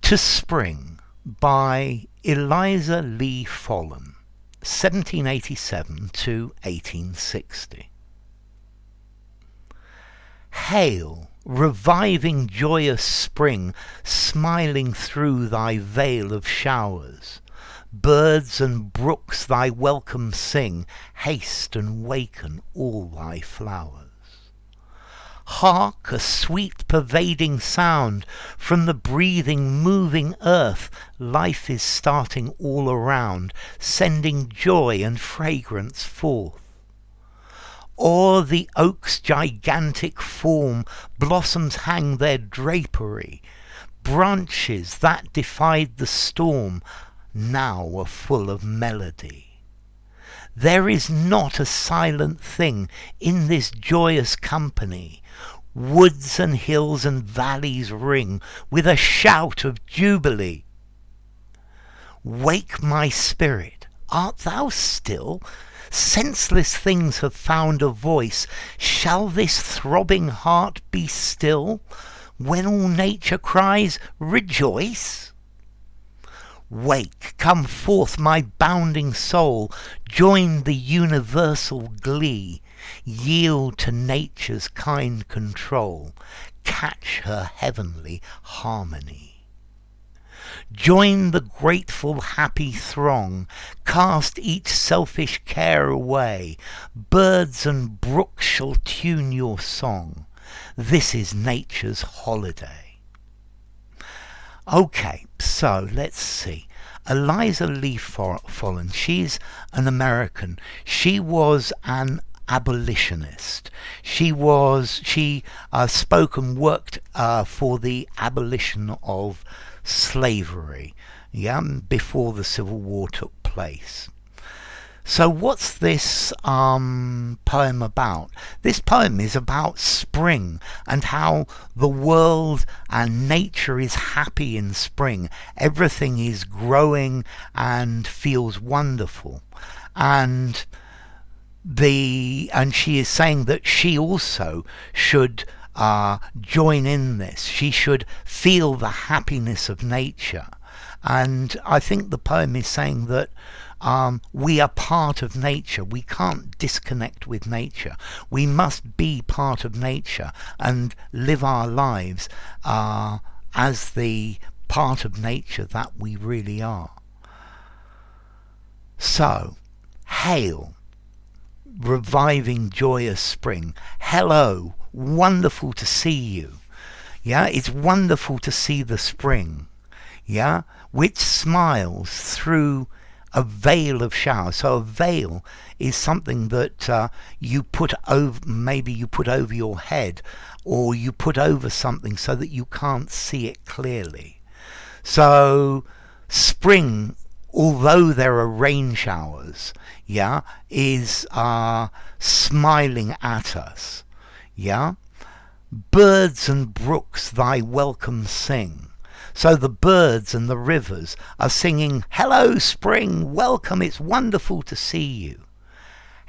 To Spring by Eliza Lee Follen, 1787 to 1860. Hail, reviving joyous spring, smiling through thy veil of showers. Birds and brooks thy welcome sing, haste and waken all thy flowers. Hark, a sweet pervading sound from the breathing, moving earth. Life is starting all around, sending joy and fragrance forth. O'er the oak's gigantic form, blossoms hang their drapery. Branches that defied the storm now are full of melody. There is not a silent thing in this joyous company. Woods and hills and valleys ring with a shout of jubilee. Wake my spirit, art thou still? Senseless things have found a voice. Shall this throbbing heart be still when all nature cries, rejoice? Wake, come forth, my bounding soul, join the universal glee, yield to nature's kind control, catch her heavenly harmony. Join the grateful happy throng, cast each selfish care away, birds and brooks shall tune your song, this is nature's holiday. Okay, so let's see. Eliza Lee Follen, she's an American. She was an abolitionist. She spoke and worked for the abolition of slavery, before the Civil War took place. So what's this poem about? This poem is about spring and how the world and nature is happy in spring. Everything is growing and feels wonderful. And she is saying that she also should join in this. She should feel the happiness of nature. And I think the poem is saying that we are part of nature. We can't disconnect with nature. We must be part of nature and live our lives as the part of nature that we really are. So, hail, reviving joyous spring. Hello, wonderful to see you. It's wonderful to see the spring. Which smiles through a veil of showers. So a veil is something that you put over, maybe you put over your head, or you put over something so that you can't see it clearly. So spring, although there are rain showers, is smiling at us. Birds and brooks thy welcome sing. So the birds and the rivers are singing, hello spring, welcome, it's wonderful to see you.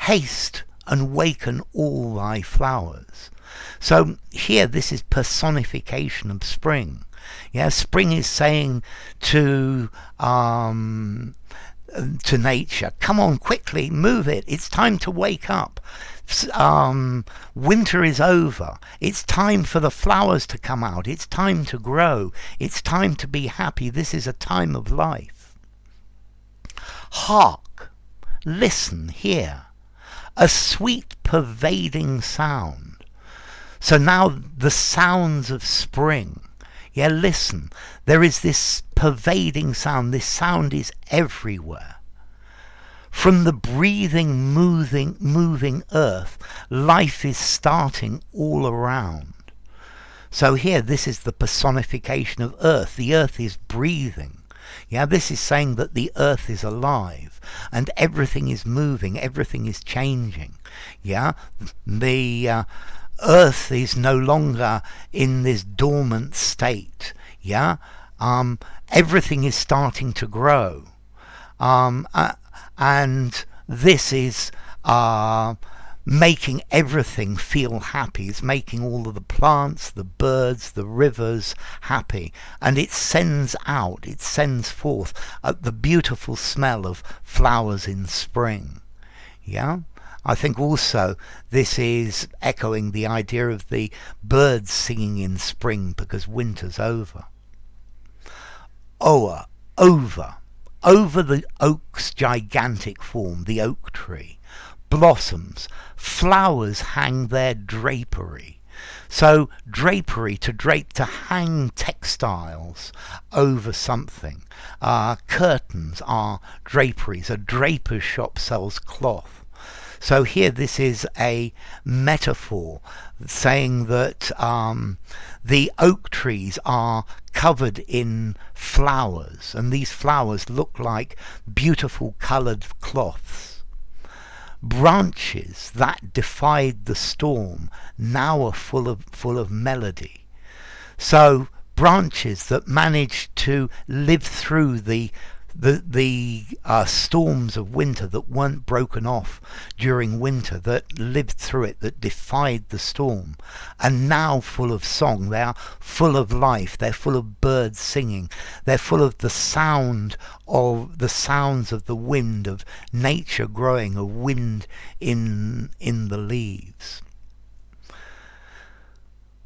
Haste and waken all thy flowers. So here this is personification of spring. Spring is saying to nature, come on quickly, move it, it's time to wake up. Winter is over. It's time for the flowers to come out. It's time to grow. It's time to be happy. This is a time of life. Hark, listen, hear, a sweet pervading sound. So now the sounds of spring. Listen, there is this pervading sound. This sound is everywhere. From the breathing, moving earth, life is starting all around. So here, this is the personification of earth. The earth is breathing. This is saying that the earth is alive and everything is moving, everything is changing. The earth is no longer in this dormant state. Everything is starting to grow. And this is making everything feel happy. It's making all of the plants, the birds, the rivers happy. And it sends forth the beautiful smell of flowers in spring. Yeah? I think also this is echoing the idea of the birds singing in spring because winter's over. Over the oak's gigantic form, the oak tree, blossoms, flowers hang their drapery. So drapery, to drape, to hang textiles over something. Curtains are draperies. A draper's shop sells cloth. So here this is a metaphor saying that the oak trees are covered in flowers, and these flowers look like beautiful coloured cloths. Branches that defied the storm now are full of melody. So branches that managed to live through the storms of winter, that weren't broken off during winter, that lived through it, that defied the storm, and now full of song. They are full of life. They're full of birds singing. They're full of the sounds of the wind, of nature growing, of wind in the leaves.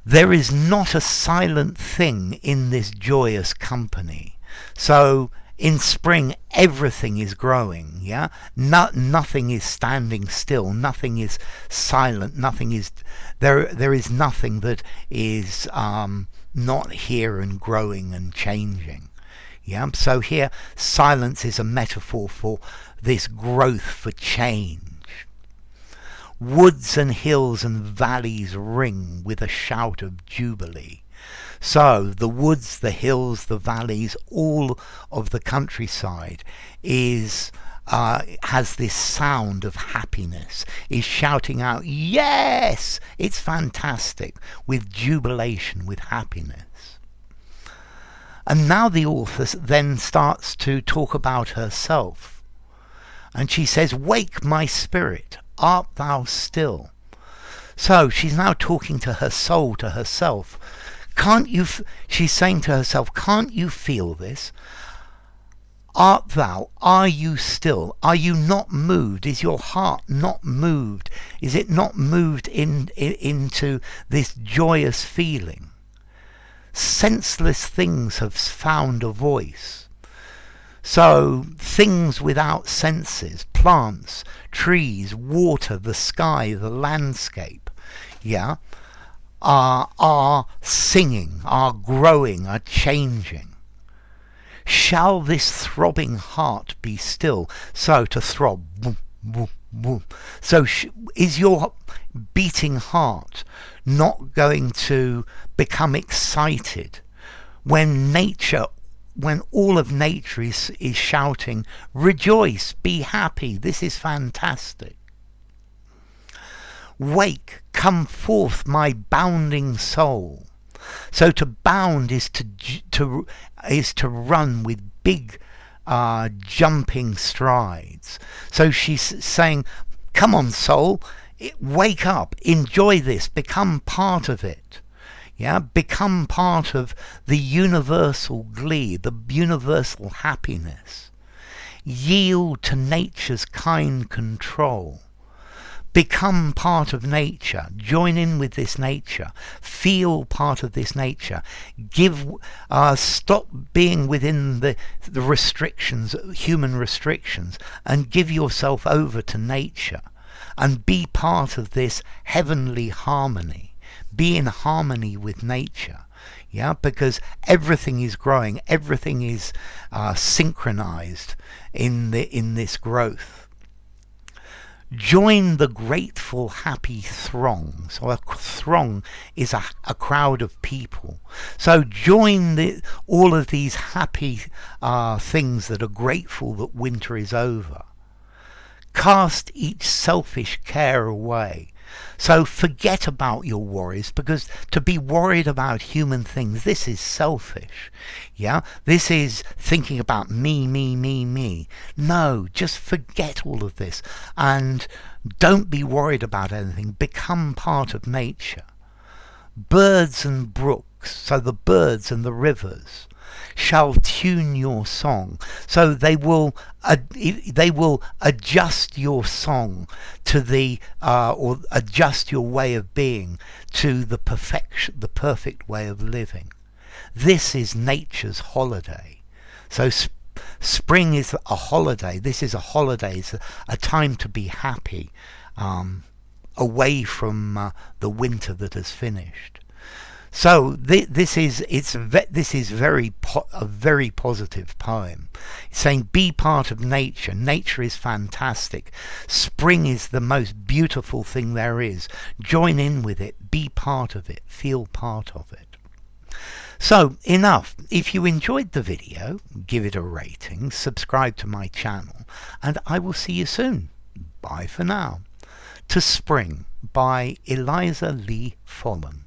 There is not a silent thing in this joyous company. So in spring, everything is growing, yeah? Nothing is standing still. Nothing is silent. Nothing is... There is nothing that is not here and growing and changing. Yeah? So here, silence is a metaphor for this growth, for change. Woods and hills and valleys ring with a shout of jubilee. So the woods, the hills, the valleys, all of the countryside has this sound of happiness, is shouting out, yes, it's fantastic, with jubilation, with happiness. And now the author then starts to talk about herself. And she says, wake my spirit, art thou still? So she's now talking to her soul, to herself. She's saying to herself, can't you feel this? Are you still? Are you not moved? Is your heart not moved? Is it not moved into this joyous feeling? Senseless things have found a voice. So things without senses, plants, trees, water, the sky, the landscape, yeah, are singing, are growing, are changing. Shall this throbbing heart be still? So to throb, boom, boom, boom. So is your beating heart not going to become excited when all of nature is shouting, rejoice, be happy, this is fantastic? Wake, come forth, my bounding soul. So to bound is to run with big jumping strides. So she's saying, come on, soul, wake up, enjoy this, become part of it. Yeah, become part of the universal glee, the universal happiness. Yield to nature's kind control. Become part of nature. Join in with this nature. Feel part of this nature. Stop being within the restrictions, human restrictions, and give yourself over to nature. And be part of this heavenly harmony. Be in harmony with nature. Yeah, because everything is growing. Everything is synchronized in this growth. Join the grateful, happy throng. So a throng is a crowd of people. So join all of these happy things that are grateful that winter is over. Cast each selfish care away. So forget about your worries, because to be worried about human things, this is selfish. Yeah, this is thinking about me, me, me, me. No, just forget all of this and don't be worried about anything. Become part of nature. Birds and brooks, so the birds and the rivers, shall tune your song. So they will adjust your song to the or adjust your way of being to the perfect way of living. This is nature's holiday. So spring is a holiday. This is a holiday. It's a time to be happy, away from the winter that has finished. So this is a very positive poem. It's saying be part of nature. Nature is fantastic. Spring is the most beautiful thing there is. Join in with it. Be part of it. Feel part of it. So enough. If you enjoyed the video, give it a rating, subscribe to my channel, and I will see you soon. Bye for now. To Spring by Eliza Follen.